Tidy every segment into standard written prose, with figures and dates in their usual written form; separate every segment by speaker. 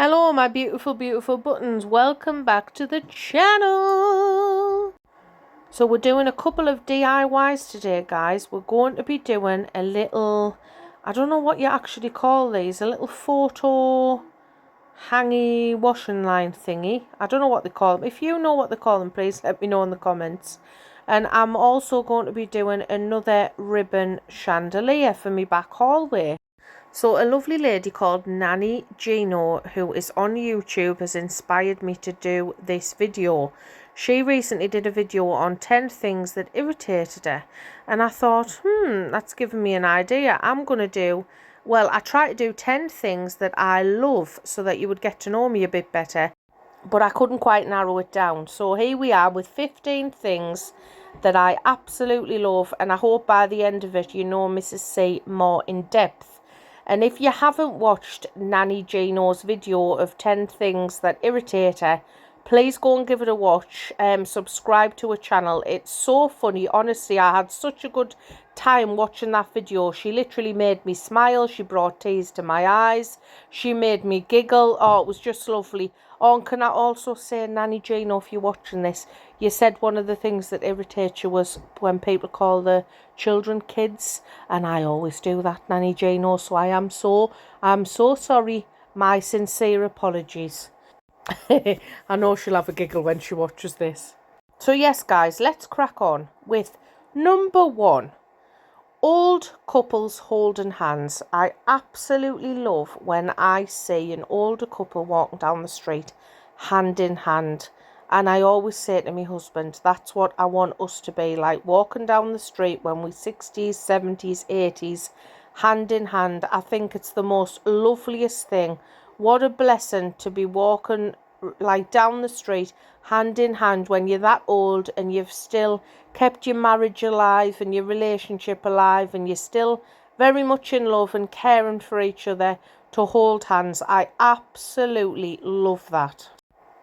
Speaker 1: Hello my beautiful buttons, welcome back to the channel. So we're doing a couple of DIYs today, guys. We're going to be doing a little, I don't know what you actually call these, a little photo hangy washing line thingy. I don't know what they call them. If you know what they call them, please let me know in the comments. And I'm also going to be doing another ribbon chandelier for me back hallway. So a lovely lady called Nanny Gino, who is on YouTube, has inspired me to do this video. She recently did a video on 10 things that irritated her. And I thought, that's given me an idea. I try to do 10 things that I love so that you would get to know me a bit better. But I couldn't quite narrow it down. So here we are with 15 things that I absolutely love. And I hope by the end of it, you know Mrs. C more in depth. And if you haven't watched Nanny Gino's video of 10 things that irritate her, please go and give it a watch. Subscribe to her channel. It's so funny. Honestly, I had such a good time watching that video. She literally made me smile. She brought tears to my eyes. She made me giggle. Oh, it was just lovely. Oh, and can I also say, Nanny Gino, if you're watching this, you said one of the things that irritates you was when people call the children kids, and I always do that, Nanny Gino, so I'm so sorry. My sincere apologies. I know she'll have a giggle when she watches this. So yes, guys, let's crack on with number 1. Old couples holding hands. I absolutely love when I see an older couple walking down the street hand in hand. And I always say to my husband, that's what I want us to be like, walking down the street when we're 60s, 70s, 80s, hand in hand. I think it's the most loveliest thing. What a blessing to be walking like down the street hand in hand when you're that old and you've still kept your marriage alive and your relationship alive and you're still very much in love and caring for each other, to hold hands. I absolutely love that.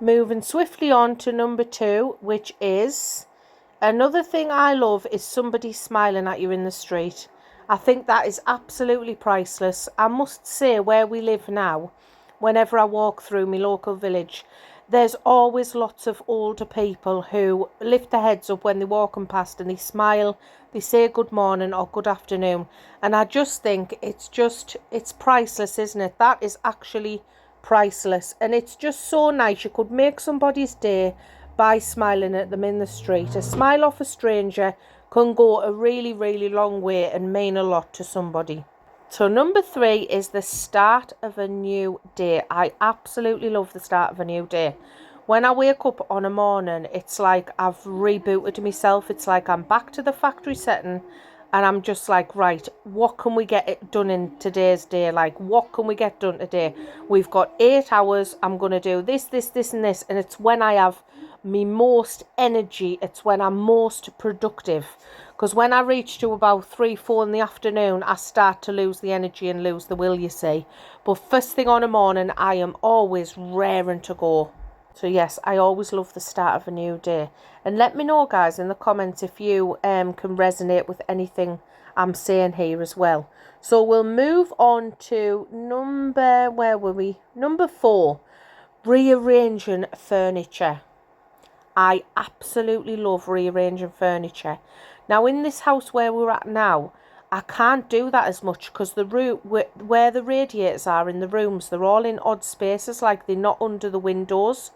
Speaker 1: Moving swiftly on to number 2, which is another thing I love, is somebody smiling at you in the street. I think that is absolutely priceless. I must say, where we live now, whenever I walk through my local village, there's always lots of older people who lift their heads up when they're walking past and they smile, they say good morning or good afternoon. And I just think it's priceless, isn't it? That is actually priceless. And it's just so nice. You could make somebody's day by smiling at them in the street. A smile off a stranger can go a really, really long way and mean a lot to somebody. So number 3 is the start of a new day. I absolutely love the start of a new day. When I wake up on a morning, it's like I've rebooted myself. It's like I'm back to the factory setting and I'm just like, right, what can we get it done in today's day? Like, what can we get done today? We've got 8 hours. I'm going to do this, and this. And it's when I have me most energy. It's when I'm most productive. Because when I reach to about 3, 4 in the afternoon, I start to lose the energy and lose the will, you see. But first thing on a morning, I am always raring to go. So yes, I always love the start of a new day. And let me know, guys, in the comments if you can resonate with anything I'm saying here as well. So we'll move on to number 4, rearranging furniture. I absolutely love rearranging furniture. Now, in this house where we're at now, I can't do that as much because the room where the radiators are in the rooms, they're all in odd spaces, like they're not under the windows.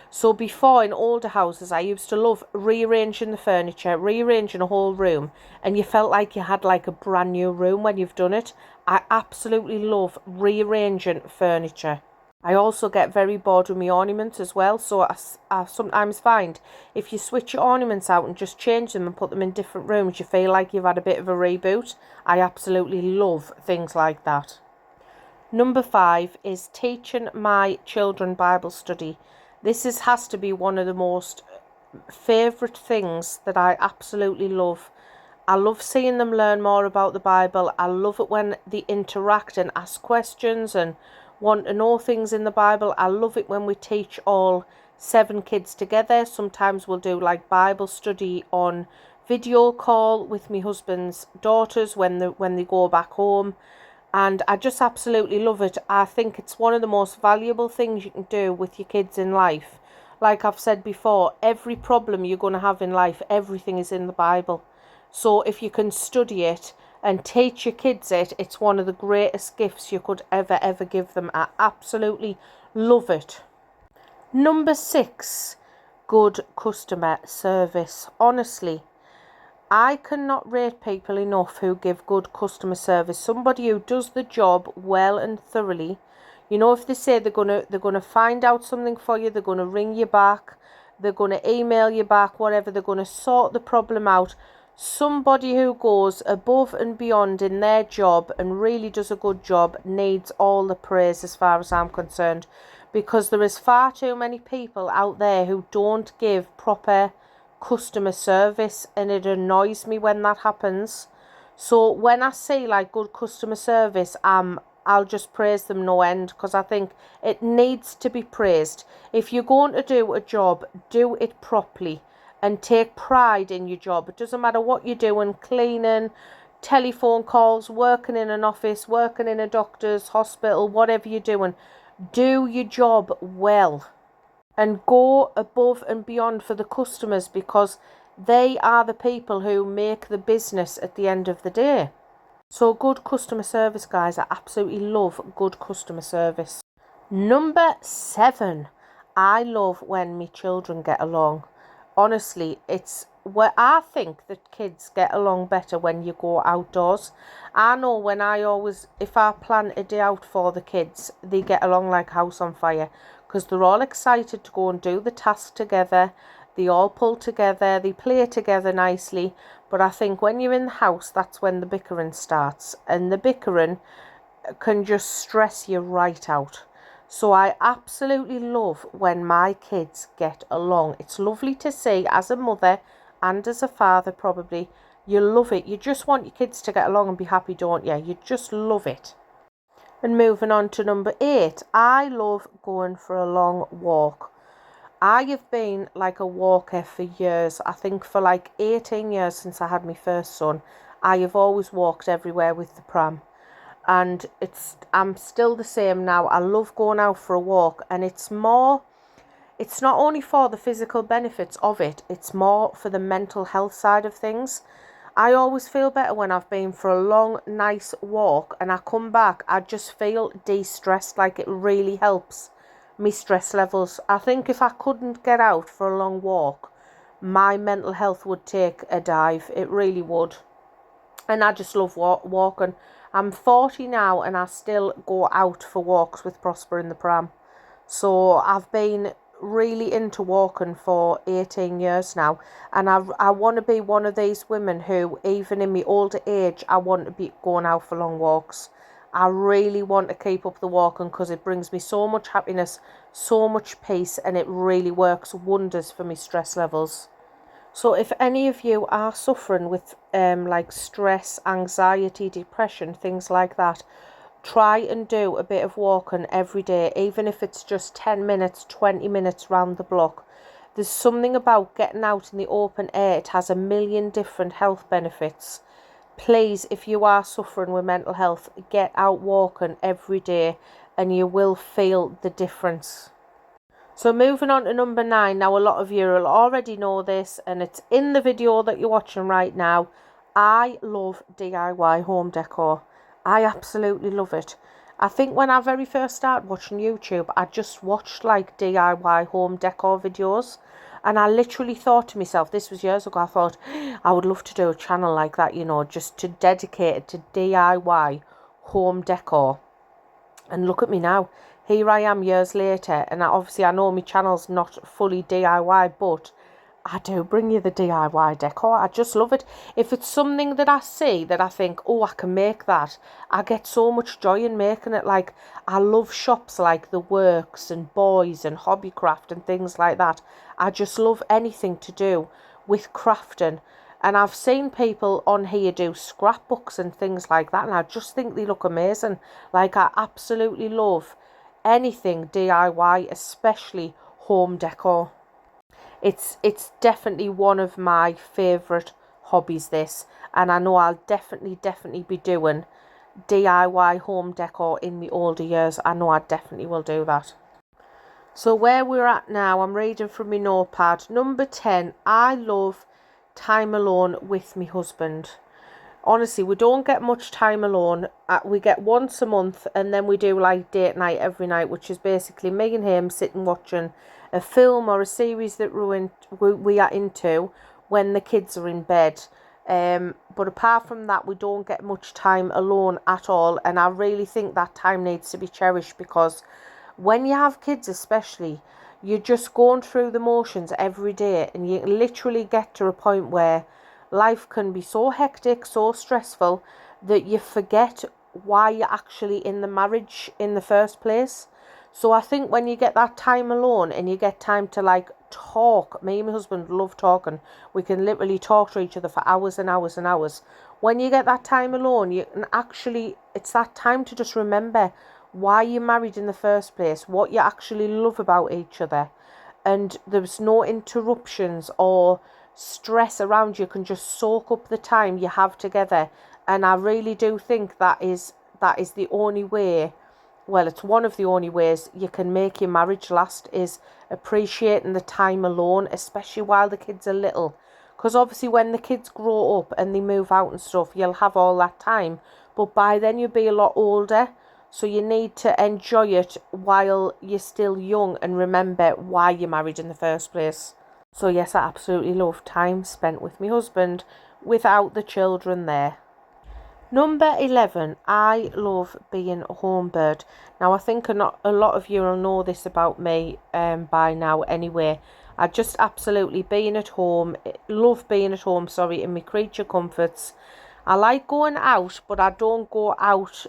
Speaker 1: So before, in older houses, I used to love rearranging the furniture, rearranging a whole room, and you felt like you had like a brand new room when you've done it. I absolutely love rearranging furniture. I also get very bored with my ornaments as well, so I sometimes find if you switch your ornaments out and just change them and put them in different rooms, you feel like you've had a bit of a reboot. I absolutely love things like that. Number 5 is teaching my children Bible study. This has to be one of the most favourite things that I absolutely love. I love seeing them learn more about the Bible. I love it when they interact and ask questions and want to know things in the Bible. I love it when we teach all 7 kids together. Sometimes we'll do like Bible study on video call with my husband's daughters when they go back home. and I just absolutely love it. I think it's one of the most valuable things you can do with your kids in life. Like I've said before, every problem you're going to have in life, everything is in the Bible. So if you can study it and teach your kids it, it's one of the greatest gifts you could ever give them. I absolutely love it. Number 6, good customer service. Honestly, I cannot rate people enough who give good customer service. Somebody who does the job well and thoroughly. You know, if they say they're gonna find out something for you, they're gonna ring you back, they're gonna email you back, whatever, they're gonna sort the problem out. Somebody who goes above and beyond in their job and really does a good job needs all the praise as far as I'm concerned, because there is far too many people out there who don't give proper customer service, and it annoys me when that happens. So when I see like good customer service, I'll just praise them no end, because I think it needs to be praised. If you're going to do a job, do it properly and take pride in your job. It doesn't matter what you're doing, cleaning, telephone calls, working in an office, working in a doctor's hospital, whatever you're doing, do your job well and go above and beyond for the customers, because they are the people who make the business at the end of the day. So good customer service, guys. I absolutely love good customer service. Number 7, I love when my children get along. Honestly, it's where I think that kids get along better when you go outdoors. I know when if I plan a day out for the kids, they get along like house on fire, because they're all excited to go and do the task together. They all pull together, they play together nicely. But I think when you're in the house, that's when the bickering starts, and the bickering can just stress you right out. So I absolutely love when my kids get along. It's lovely to see as a mother and as a father, probably. You love it. You just want your kids to get along and be happy, don't you? You just love it. And moving on to number 8, I love going for a long walk. I have been like a walker for years. I think for like 18 years since I had my first son, I have always walked everywhere with the pram. And I'm still the same now. I love going out for a walk, and it's not only for the physical benefits of it, it's more for the mental health side of things. I always feel better when I've been for a long, nice walk and I come back, I just feel de-stressed. Like, it really helps me stress levels. I think if I couldn't get out for a long walk, my mental health would take a dive. It really would. And I just love walking. I'm 40 now and I still go out for walks with Prosper in the pram. So I've been really into walking for 18 years now, and I want to be one of these women who, even in my older age, I want to be going out for long walks. I really want to keep up the walking because it brings me so much happiness, so much peace, and it really works wonders for my stress levels. So if any of you are suffering with like stress, anxiety, depression, things like that, try and do a bit of walking every day, even if it's just 10 minutes, 20 minutes round the block. There's something about getting out in the open air. It has a million different health benefits. Please, if you are suffering with mental health, get out walking every day and you will feel the difference. So moving on to number 9. Now, a lot of you will already know this, and it's in the video that you're watching right now. I love DIY home decor. I absolutely love it. I think when I very first started watching YouTube, I just watched like DIY home decor videos. And I literally thought to myself, this was years ago, I thought, I would love to do a channel like that, you know, just to dedicate it to DIY home decor. And look at me now. Here I am years later, and obviously I know my channel's not fully DIY, but I do bring you the DIY decor. I just love it. If it's something that I see that I think, oh, I can make that, I get so much joy in making it. Like, I love shops like The Works and Boys and Hobbycraft and things like that. I just love anything to do with crafting. And I've seen people on here do scrapbooks and things like that, and I just think they look amazing. Like, I absolutely love anything DIY, especially home decor. It's definitely one of my favourite hobbies, this, and I know I'll definitely be doing DIY home decor in the older years. I know I definitely will do that. So where we're at now, I'm reading from my notepad. Number 10, I love time alone with my husband. Honestly, we don't get much time alone. We get once a month, and then we do like date night every night, which is basically me and him sitting watching a film or a series that we are into when the kids are in bed. But apart from that, we don't get much time alone at all, and I really think that time needs to be cherished, because when you have kids especially, you're just going through the motions every day, and you literally get to a point where life can be so hectic, so stressful, that you forget why you're actually in the marriage in the first place. So I think when you get that time alone and you get time to like talk, me and my husband love talking. We can literally talk to each other for hours and hours and hours. When you get that time alone, you can actually, it's that time to just remember why you're married in the first place, what you actually love about each other, and there's no interruptions or stress around you. You can just soak up the time you have together. And I really do think that is the only way, well, it's one of the only ways you can make your marriage last, is appreciating the time alone, especially while the kids are little. Because obviously when the kids grow up and they move out and stuff, you'll have all that time, but by then you'll be a lot older. So you need to enjoy it while you're still young and remember why you're married in the first place. So yes, I absolutely love time spent with my husband without the children there. Number 11, I love being a home bird. Now I think a lot of you will know this about me by now anyway. I just absolutely love being at home, in my creature comforts. I like going out, but I don't go out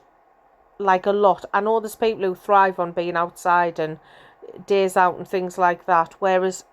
Speaker 1: like a lot. I know there's people who thrive on being outside and days out and things like that, whereas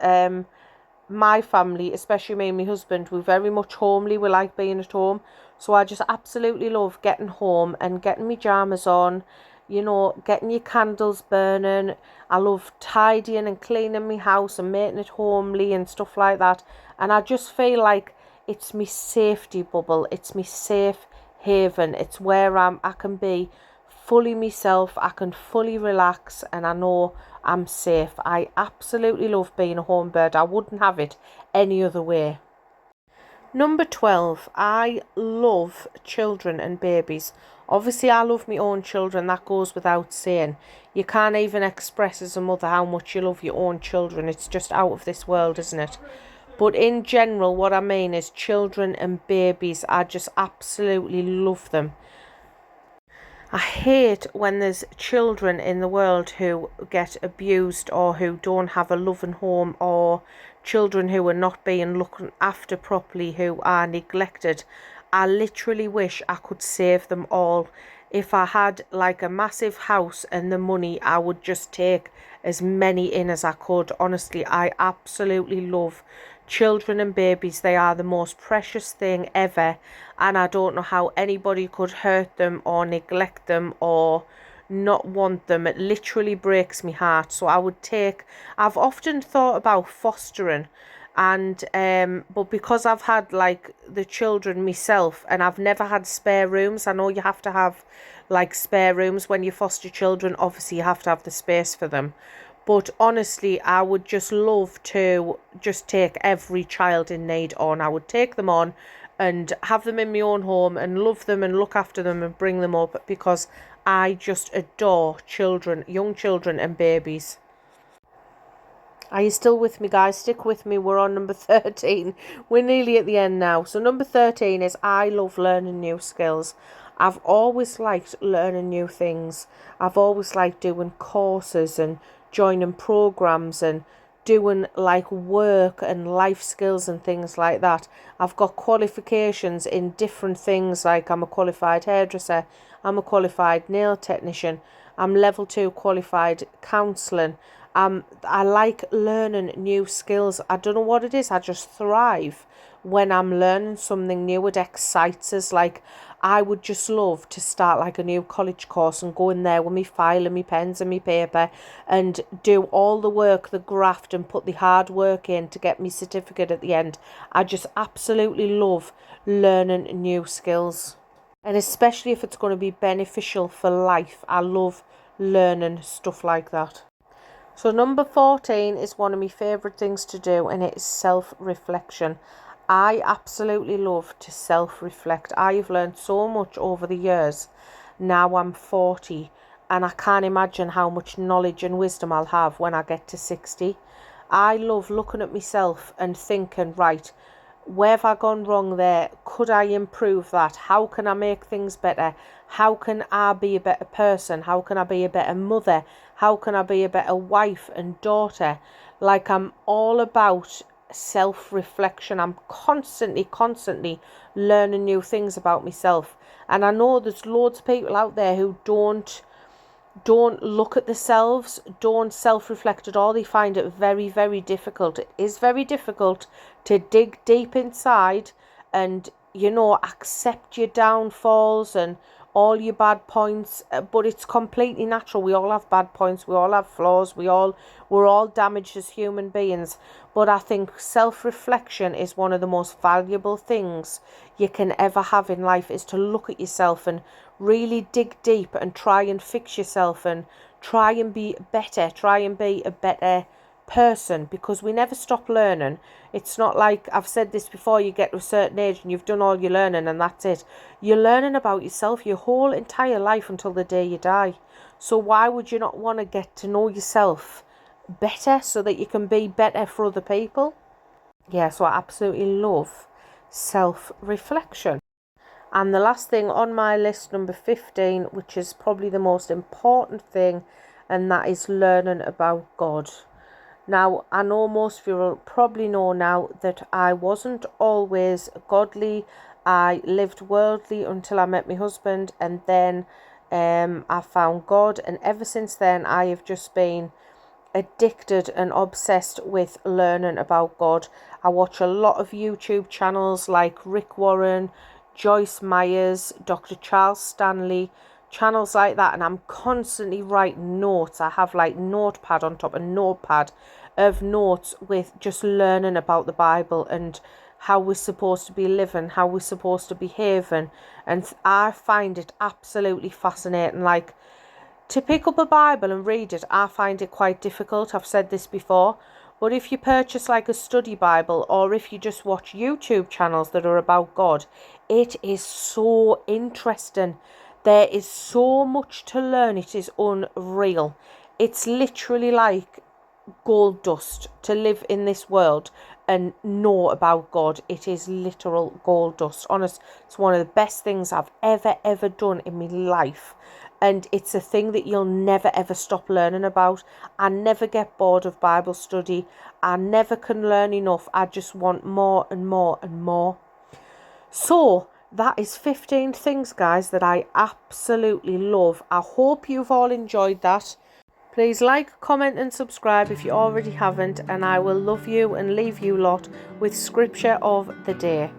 Speaker 1: my family, especially me and my husband, we're very much homely. We like being at home. So I just absolutely love getting home and getting my pyjamas on, getting your candles burning. I love tidying and cleaning my house and making it homely and stuff like that. And I just feel like it's my safety bubble. It's my safe haven. It's where I can be fully myself. I can fully relax, and I know I'm safe. I absolutely love being a home bird. I wouldn't have it any other way. Number 12, I love children and babies. Obviously, I love my own children. That goes without saying. You can't even express as a mother how much you love your own children. It's just out of this world, isn't it? But in general, what I mean is children and babies. I just absolutely love them. I hate when there's children in the world who get abused, or who don't have a loving home, or children who are not being looked after properly, who are neglected. I literally wish I could save them all. If I had like a massive house and the money, I would just take as many in as I could. Honestly, I absolutely love children and babies. They are the most precious thing ever, and I don't know how anybody could hurt them or neglect them or not want them. It literally breaks my heart. So I've often thought about fostering, and but because I've had like the children myself, and I've never had spare rooms. I know you have to have like spare rooms when you foster children. Obviously you have to have the space for them. But honestly, I would just love to just take every child in need on. I would take them on and have them in my own home and love them and look after them and bring them up, because I just adore children, young children and babies. Are you still with me, guys? Stick with me. We're on number 13. We're nearly at the end now. So number 13 is I love learning new skills. I've always liked learning new things. I've always liked doing courses and joining programs and doing like work and life skills and things like that. I've got qualifications in different things, like I'm a qualified hairdresser, I'm a qualified nail technician, I'm level 2 qualified counselling. I like learning new skills. I don't know what it is. I just thrive when I'm learning something new. It excites us. Like, I would just love to start like a new college course and go in there with my file and my pens and my paper and do all the work, the graft, and put the hard work in to get my certificate at the end. I just absolutely love learning new skills. And especially if it's going to be beneficial for life. I love learning stuff like that. So number 14 is one of my favourite things to do, and it is self-reflection. I absolutely love to self-reflect. I've learned so much over the years. Now I'm 40 and I can't imagine how much knowledge and wisdom I'll have when I get to 60. I love looking at myself and thinking, right, where have I gone wrong there? Could I improve that? How can I make things better? How can I be a better person? How can I be a better mother? How can I be a better wife and daughter? Like, I'm all about self-reflection. I'm constantly learning new things about myself. And I know there's loads of people out there who don't look at themselves, don't self-reflect at all. They find it very, very difficult. It is very difficult to dig deep inside and, you know, accept your downfalls and all your bad points, but it's completely natural. We all have bad points, we all have flaws, we're all damaged as human beings. But I think self-reflection is one of the most valuable things you can ever have in life, is to look at yourself and really dig deep and try and fix yourself and try and be better, try and be a better person, because we never stop learning. It's not like, I've said this before, you get to a certain age and you've done all your learning and that's it. You're learning about yourself your whole entire life until the day you die. So why would you not want to get to know yourself better so that you can be better for other people? Yeah, so I absolutely love self-reflection. And the last thing on my list, number 15, which is probably the most important thing, and that is learning about God. Now, I know most of you will probably know now that I wasn't always godly. I lived worldly until I met my husband, and then I found God. And ever since then, I have just been addicted and obsessed with learning about God. I watch a lot of YouTube channels like Rick Warren, Joyce Myers, Dr. Charles Stanley, channels like that, and I'm constantly writing notes. I have like notepad on top of notepad of notes with just learning about the Bible and how we're supposed to be living, how we're supposed to behave, and I find it absolutely fascinating. Like, to pick up a Bible and read it, I find it quite difficult. I've said this before. But if you purchase like a study Bible, or if you just watch YouTube channels that are about God, it is so interesting. There is so much to learn. It is unreal. It's literally like gold dust to live in this world and know about God. It is literal gold dust. Honest, it's one of the best things I've ever done in my life. And it's a thing that you'll never ever stop learning about. I never get bored of Bible study. I never can learn enough. I just want more and more and more. So that is 15 things, guys, that I absolutely love. I hope you've all enjoyed that. Please like, comment and subscribe if you already haven't, and I will love you and leave you lot with scripture of the day.